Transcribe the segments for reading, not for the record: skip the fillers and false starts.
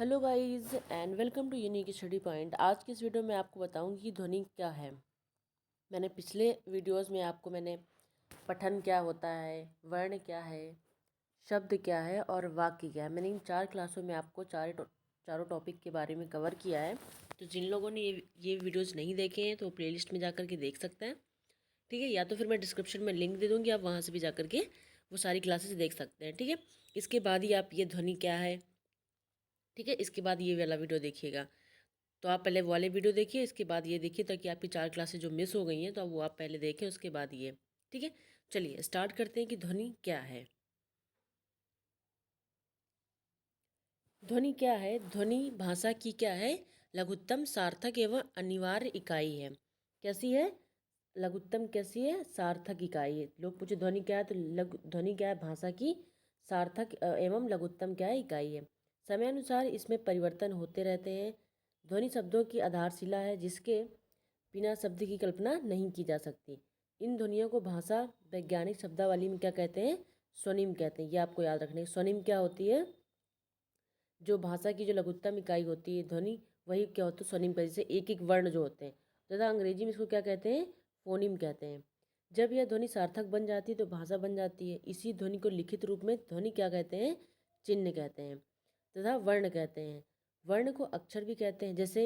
Hello guys and welcome to Unique Study Point. आज की इस वीडियो में आपको बताऊंगी कि ध्वनि क्या है। मैंने पिछले वीडियोस में आपको पठन क्या होता है, वर्ण क्या है, शब्द क्या है और वाक्य क्या है, मैंने इन 4 क्लासों में आपको चारों टॉपिक के बारे में कवर किया है। तो जिन लोगों ने ये वीडियोज़ नहीं देखे हैं तो वो प्लेलिस्ट में जाकर के देख सकते हैं। ठीक है, या तो फिर मैं डिस्क्रिप्शन में लिंक दे दूँगी, आप वहाँ से भी जाकर के वो सारी क्लासेस देख सकते हैं। ठीक है, इसके बाद ही आप ये ध्वनि क्या है, ठीक है, इसके बाद ये वाला वीडियो देखिएगा। तो आप पहले वो वाले वीडियो देखिए, इसके बाद ये देखिए, ताकि आपकी 4 क्लासेस जो मिस हो गई हैं तो वो आप पहले देखें, उसके बाद ये। ठीक है, चलिए स्टार्ट करते हैं कि ध्वनि क्या है। ध्वनि क्या है? ध्वनि भाषा की क्या है? लघुत्तम, सार्थक एवं अनिवार्य इकाई है। कैसी है? लघुत्तम कैसी है? सार्थक इकाई है। लोग पूछे ध्वनि क्या है, तो लघु ध्वनि क्या है? भाषा की सार्थक एवं लघुत्तम क्या है? इकाई है। समय अनुसार इसमें परिवर्तन होते रहते हैं। ध्वनि शब्दों की आधारशिला है, जिसके बिना शब्द की कल्पना नहीं की जा सकती। इन ध्वनियों को भाषा वैज्ञानिक शब्दावली में क्या कहते हैं? स्वनिम कहते हैं। ये आपको याद रखना है। स्वनिम क्या होती है? जो भाषा की जो लघुत्तम इकाई होती है ध्वनि, वही क्या होता है? स्वनिम का, जैसे एक एक वर्ण जो होते हैं, तथा अंग्रेजी में इसको क्या कहते हैं? फोनिम कहते हैं। जब यह ध्वनि सार्थक बन जाती है तो भाषा बन जाती है। इसी ध्वनि को लिखित रूप में ध्वनि क्या कहते हैं? चिन्ह कहते हैं तथा वर्ण कहते हैं। वर्ण को अक्षर भी कहते हैं, जैसे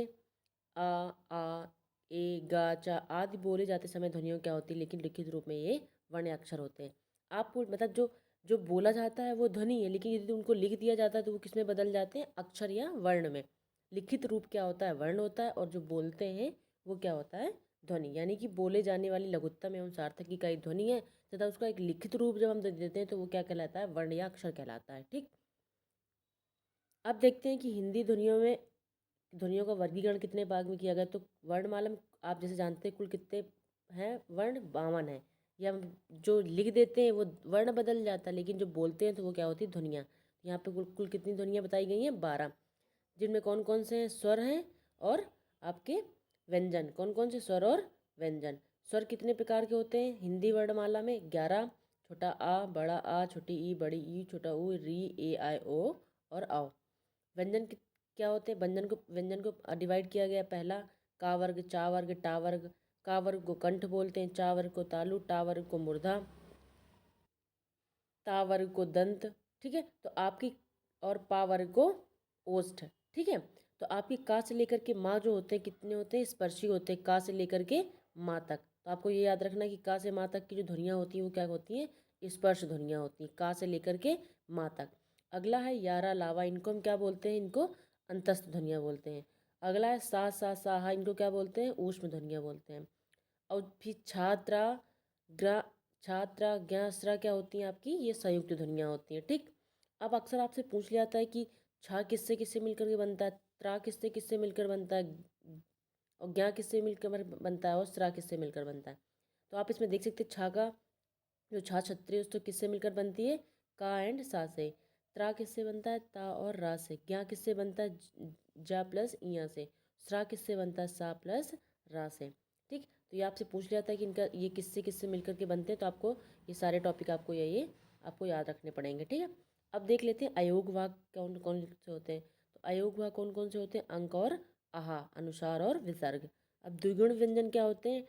आ ए गा चा आदि बोले जाते समय ध्वनियों क्या होती है, लेकिन लिखित रूप में ये वर्ण या अक्षर होते हैं। आपको मतलब जो जो बोला जाता है वो ध्वनि है, लेकिन यदि उनको लिख दिया जाता है तो वो किस में बदल जाते हैं? अक्षर या वर्ण में। लिखित रूप क्या होता है? वर्ण होता है, और जो बोलते हैं वो क्या होता है? ध्वनि। यानी कि बोले जाने वाली लघुत्तम एवं सार्थक इकाई ध्वनि है, तथा उसका एक लिखित रूप जब हम दे देते हैं तो वो क्या कहलाता है? वर्ण या अक्षर कहलाता है। ठीक, अब देखते हैं कि हिंदी ध्वनियों का वर्गीकरण कितने भाग में किया गया। तो वर्णमाला में आप जैसे जानते हैं कुल कितने हैं? वर्ण 52 है। या हम जो लिख देते हैं वो वर्ण बदल जाता है, लेकिन जो बोलते हैं तो वो क्या होती है? ध्वनियाँ। यहाँ पे कुल कितनी ध्वनियाँ बताई गई हैं? 12, जिनमें कौन कौन से हैं? स्वर हैं और आपके व्यंजन। कौन कौन से स्वर और व्यंजन? स्वर कितने प्रकार के होते हैं हिंदी वर्णमाला में? 11। छोटा आ, बड़ा आ, छोटी ई, बड़ी ई, छोटा ऊ, री, ए, आई, ओ और आओ। व्यंजन क्या होते हैं? व्यंजन को डिवाइड किया गया। पहला का वर्ग, चा वर्ग, टा वर्ग। का वर्ग को कंठ बोलते हैं, चा वर्ग को तालु, टा वर्ग को मूर्धा, ता वर्ग को दंत। ठीक है, तो आपकी और पा वर्ग को ओष्ठ। ठीक है, तो आपकी का से लेकर के माँ जो होते हैं कितने होते हैं? स्पर्शी होते हैं, का से लेकर के माँ तक। तो आपको ये याद रखना है कि का से माँ तक की जो ध्वनियाँ होती हैं वो क्या होती हैं? स्पर्श ध्वनियाँ होती हैं, का से लेकर के माँ तक। अगला है यारा लावा, इनको हम क्या बोलते हैं? इनको अंतस्थ ध्वनियाँ बोलते हैं। अगला है सा सा साहा, इनको क्या बोलते हैं? ऊष्म ध्वनियाँ बोलते हैं। और फिर छात्रा, ग्रा, छात्रा, ज्ञास्रा क्या होती हैं आपकी? ये संयुक्त ध्वनियाँ होती हैं। ठीक, अब अक्सर आपसे पूछ लिया जाता है कि छा किससे किससे मिलकर के बनता है, त्रा किससे किससे मिलकर बनता है, और ज्ञा किससे मिलकर बनता है, और स्रा किससे मिलकर बनता है। तो आप इसमें देख सकते हैं छा का जो छा छत्री है उसको किससे मिलकर बनती है? का एंड सा से। त्रा किससे बनता है? ता और रा से। ज्ञा किससे बनता है? जा प्लस इया से। स्रा किससे बनता है? सा प्लस रा से। ठीक, तो ये आपसे पूछ लिया था कि इनका ये किससे किससे मिलकर के बनते हैं, तो आपको ये सारे टॉपिक आपको ये आपको याद रखने पड़ेंगे। ठीक है, अब देख लेते हैं अयोग भाग कौन कौन से होते हैं। तो अयोग भाग कौन कौन से होते हैं? अंक और आहा, अनुसार और विसर्ग। अब द्विगुण व्यंजन क्या होते हैं?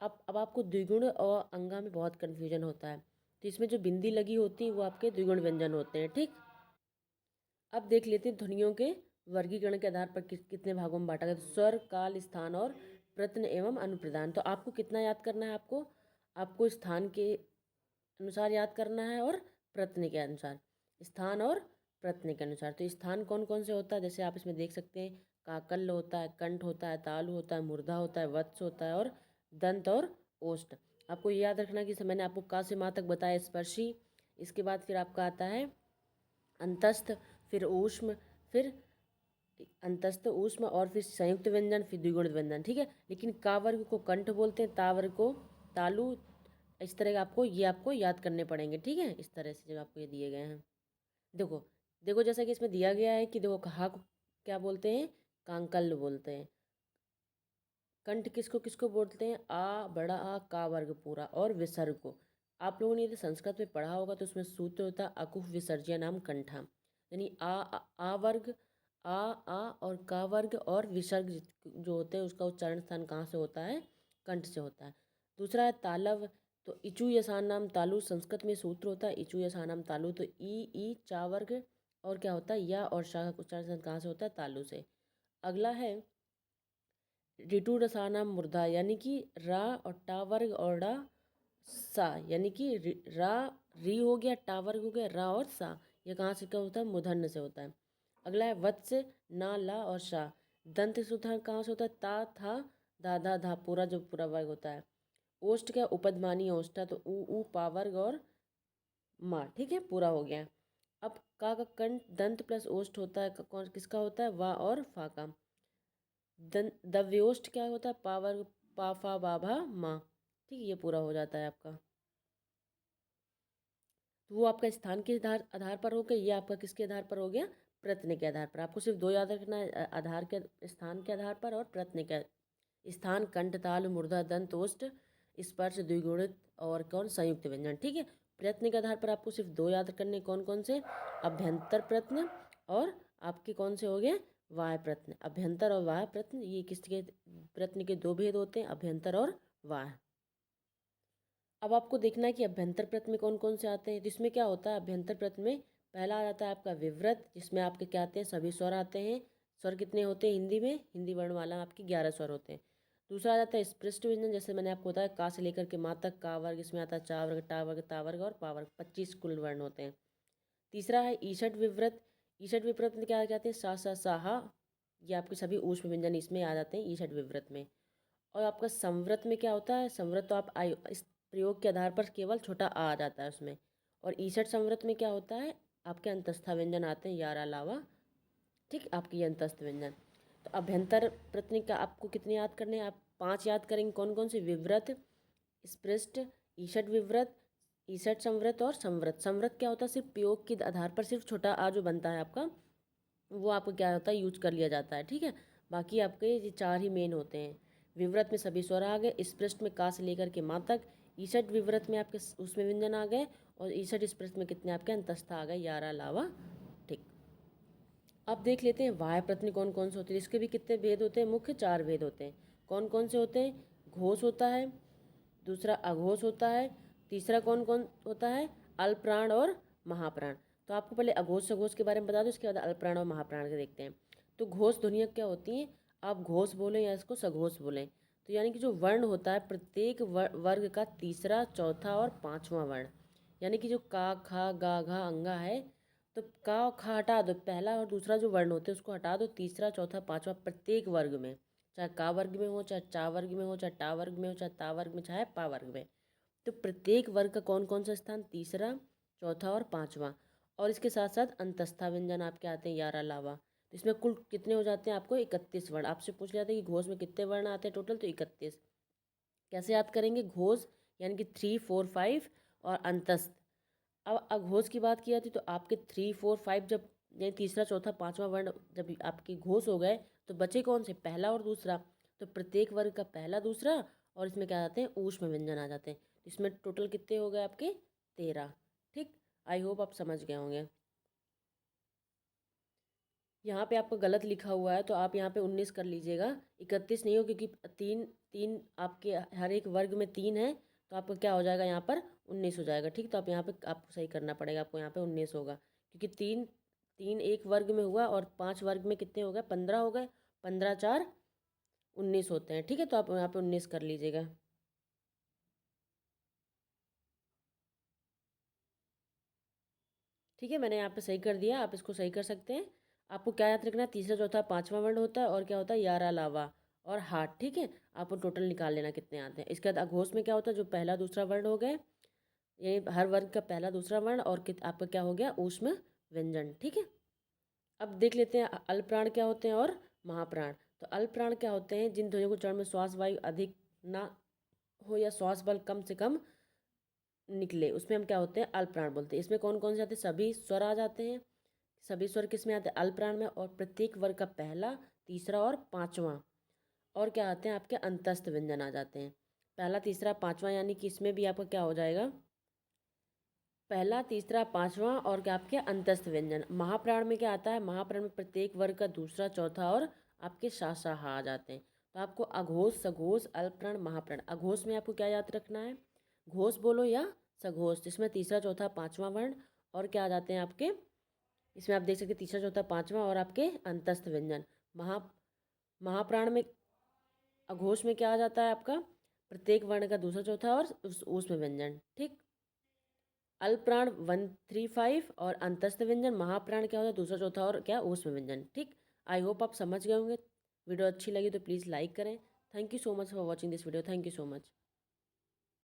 अब आपको द्विगुण और अंगा में बहुत कन्फ्यूजन होता है, तो इसमें जो बिंदी लगी होती है वो आपके द्विगुण व्यंजन होते हैं। ठीक, अब देख लेते हैं ध्वनियों के वर्गीकरण के आधार पर कितने भागों में बांटा गया। तो स्वर, काल, स्थान और प्रत्यय एवं अनुप्रदान। तो आपको कितना याद करना है? आपको आपको स्थान के अनुसार याद करना है और प्रत्यय के अनुसार। स्थान और प्रत्यय के अनुसार। तो स्थान कौन कौन से होता है? जैसे आप इसमें देख सकते हैं, काकल्य होता है, कंठ होता है, तालु होता है, मूर्धा होता है, वत्स होता है और दंत और ओष्ठ। आपको ये याद रखना कि मैंने आपको का से माँ तक बताया स्पर्शी, इसके बाद फिर आपका आता है अंतस्थ, फिर ऊष्म, फिर अंतस्थ ऊष्म, और फिर संयुक्त व्यंजन, फिर द्विगुण व्यंजन। ठीक है, लेकिन का वर्ग को कंठ बोलते हैं, ता वर्ग को तालु। इस तरह का आपको याद करने पड़ेंगे। ठीक है, इस तरह से जब आपको ये दिए गए हैं। देखो देखो, जैसा कि इसमें दिया गया है कि देखो, कहा को क्या बोलते हैं? कांकल्य बोलते हैं। कंठ किसको किसको बोलते हैं? आ, बड़ा आ, का वर्ग पूरा, और विसर्ग को। आप लोगों ने यदि संस्कृत में पढ़ा होगा तो उसमें सूत्र होता है अकुह विसर्जया नाम कंठा। यानी आ वर्ग, आ और का वर्ग और विसर्ग जो होते हैं उसका उच्चारण स्थान कहाँ से होता है? कंठ से होता है। दूसरा है तालव। तो इचु यसानाम तालु, संस्कृत में सूत्र होता है इचु यसानाम तालु। तो ई चा वर्ग और क्या होता है या और शा का उच्चारण स्थान कहाँ से होता है? तालु से। अगला है ऋतु रसानाम मूर्धा, यानी कि रा और टा वर्ग और डा सा, यानी कि रा री हो गया, टा वर्ग हो गया, रा और सा। ये कहाँ से क्या होता है? मूर्धन्य से होता है। अगला है वत्स, ना ला और शा। दंत से उदाहरण कहाँ से होता है? ता था दा धा धा, पूरा जो पूरा वर्ग होता है। ओष्ठ क्या? उपदमानी ओष्ठ है, तो ऊ पा वर्ग और माँ, ठीक है, पूरा हो गया। अब का कंठ दंत प्लस ओष्ठ होता है, कौन किसका होता है? वा और फा का। दव्योष्ठ क्या होता है? पा वर्ग पा फा बा भा माँ, ठीक है, ये पूरा हो जाता है आपका। तो वो आपका स्थान के आधार पर हो गया, ये आपका किसके आधार पर हो गया? प्रत्यय के आधार पर। आपको सिर्फ दो याद रखना है, आधार के स्थान के आधार पर और प्रत्यय के स्थान। कंठ ताल मूर्धा दंत ओष्ठ स्पर्श द्विगुणित और कौन? संयुक्त व्यंजन, ठीक है। प्रत्यय के आधार पर आपको सिर्फ दो याद करने, कौन कौन से? अभ्यंतर प्रत्यय और आपके कौन से हो गए? वाह्य प्रत्यय। अभ्यंतर और वाह्य प्रत्यय, ये किसके प्रत्यय के दो भेद होते हैं? अभ्यंतर और वाह्य। अब आपको देखना है कि अभ्यंतर प्रत्यय में कौन कौन से आते हैं। तो इसमें क्या होता है? अभ्यंतर प्रत्यय में पहला आ जाता है आपका विवृत, जिसमें आपके क्या आते हैं? सभी स्वर आते हैं। स्वर कितने होते हैं हिंदी में? हिंदी वर्णमाला आपकी 11 स्वर होते हैं। दूसरा आ जाता है स्पृष्ट व्यंजन, जैसे मैंने आपको बताया का से लेकर के माँ तक का वर्ग, इसमें आता है चा वर्ग, टा वर्ग, ता वर्ग और पा वर्ग, 25 कुल वर्ण होते हैं। तीसरा है ईषट विवृत। ईषट विवृत में क्या कहते हैं? सा सा साहा, ये आपके सभी ऊष्म व्यंजन इसमें आ जाते हैं ईषट विवृत में। और आपका संवृत में क्या होता है? संवृत तो आप इस प्रयोग के आधार पर केवल छोटा आ जाता है उसमें। और ईसठ संवृत में क्या होता है? आपके अंतस्था व्यंजन आते हैं यारा लावा, ठीक, आपके ये अंतस्थ व्यंजन। तो अभ्यंतर प्रत्यय का आपको कितने याद करने हैं? आप 5 याद करेंगे। कौन कौन से? विवृत, स्पृष्ट, ईषट विवृत, ईषट संवृत और संवृत। संवृत क्या होता है? सिर्फ प्रयोग के आधार पर सिर्फ छोटा आ जो बनता है आपका, वो आपको क्या होता है? यूज कर लिया जाता है, ठीक है। बाकी आपके ये 4 ही मेन होते हैं। विवृत में सभी स्वर आ गए, स्पृष्ट में का से लेकर के माँ तक, ईषट विवृत में आपके उसमें व्यंजन आ गए, और ईषट स्पृष्ट में कितने आपके? अंतस्था आ गए, यारा लावा, ठीक। अब देख लेते हैं वाह्य प्रत्यय कौन कौन से होते हैं। इसके भी कितने भेद होते हैं? मुख्य 4 भेद होते हैं। कौन कौन से होते हैं? घोष होता है, दूसरा अघोष होता है, तीसरा कौन कौन होता है? अल्पप्राण और महाप्राण। तो आपको पहले अघोष सघोष के बारे में बता दो, उसके बाद अल्पप्राण और महाप्राण के देखते हैं। तो घोष ध्वनियाँ क्या होती हैं? आप घोष बोलें या इसको सघोष बोलें। तो यानी कि जो वर्ण होता है प्रत्येक वर्ग का तीसरा, चौथा और पांचवा वर्ण, यानी कि जो का खा गा घा अंगा है, तो का और खा हटा दो, पहला और दूसरा जो वर्ण होते हैं उसको हटा दो, तीसरा चौथा पांचवा प्रत्येक वर्ग में, चाहे का वर्ग में हो, चाहे चा वर्ग में हो, चाहे टा वर्ग में हो, चाहे ता वर्ग में, चाहे पा वर्ग में, तो प्रत्येक वर्ग का कौन कौन सा स्थान? तीसरा, चौथा और पांचवा। और इसके साथ साथ अंतस्था व्यंजन आपके आते हैं यारा लावा। तो इसमें कुल कितने हो जाते हैं आपको? 31 वर्ण। आपसे पूछ लिया था कि घोष में कितने वर्ण आते हैं टोटल, तो 31। कैसे याद करेंगे? घोष यानी कि 3, 4, 5 और अंतस्थ। अब अघोष की बात की जाती तो आपके 3, 4, 5 जब यानी तीसरा, चौथा, पांचवा वर्ण जब आपके घोष हो गए, तो बचे कौन से? पहला और दूसरा। तो प्रत्येक वर्ग का पहला, दूसरा और इसमें क्या आते हैं? ऊष्म व्यंजन आ जाते हैं। इसमें टोटल कितने हो गए आपके? 13, ठीक। आई होप आप समझ गए होंगे। यहाँ पे आपको गलत लिखा हुआ है, तो आप यहाँ पे 19 कर लीजिएगा, 31 नहीं हो, क्योंकि तीन तीन आपके हर एक वर्ग में 3 है, तो आपका क्या हो जाएगा? यहाँ पर 19 हो जाएगा, ठीक। तो आप यहाँ पे आपको सही करना पड़ेगा, आपको यहाँ पे 19 होगा, क्योंकि तीन तीन एक वर्ग में हुआ और 5 वर्ग में कितने हो गए? 15 हो गए। 15 4 19 होते हैं, ठीक है। तो आप यहाँ पे 19 कर लीजिएगा। ठीक है, मैंने यहाँ पे सही कर दिया, आप इसको सही कर सकते हैं। आपको क्या याद रखना है? तीसरा, चौथा, पांचवा वर्ण होता है, और क्या होता है? यारा लावा और हाथ, ठीक है। आपको टोटल निकाल लेना कितने आते हैं। इसके बाद अघोष में क्या होता है? जो पहला दूसरा वर्ण हो गए, ये हर वर्ग का पहला दूसरा वर्ण, और आपका क्या हो गया? ऊष्म व्यंजन, ठीक है। अब देख लेते हैं अल्पप्राण क्या होते हैं और महाप्राण। तो अल्पप्राण क्या होते हैं? जिन ध्वनियों को चरण में श्वास वायु अधिक ना हो या श्वास बल कम से कम निकले, उसमें हम क्या होते हैं? अल्पप्राण बोलते हैं। इसमें कौन कौन से आते हैं? सभी स्वर आ जाते हैं। सभी स्वर किस में आते हैं? अल्पप्राण में। और प्रत्येक वर्ग का पहला, तीसरा और पांचवा, और क्या आते हैं? आपके अंतस्थ व्यंजन आ जाते हैं। पहला, तीसरा, पांचवा, यानी कि इसमें भी आपका क्या हो जाएगा? पहला, तीसरा, पांचवा और क्या आपके अंतस्थ व्यंजन। महाप्राण में क्या आता है, महाप्राण में प्रत्येक वर्ग का दूसरा, चौथा और आपके शासा आ जाते हैं। तो आपको अघोष, सघोष, अल्पप्राण, महाप्राण। अघोष में आपको क्या याद रखना है, घोष बोलो या सघोष, जिसमें तीसरा, चौथा, पांचवा वर्ण और क्या आ जाते हैं आपके, इसमें आप देख सकते हैं तीसरा, चौथा, पांचवा और आपके अंतस्थ व्यंजन। महाप्राण में, अघोष में क्या आ जाता है आपका, प्रत्येक वर्ण का दूसरा, चौथा और उसमें व्यंजन। ठीक। अल्पप्राण 135 और अंतस्थ व्यंजन। महाप्राण क्या होता है, दूसरा, चौथा और क्या उसमें व्यंजन। ठीक। आई होप आप समझ गए होंगे। वीडियो अच्छी लगी तो प्लीज़ लाइक करें। Thank you so much for watching this video. Thank you so much.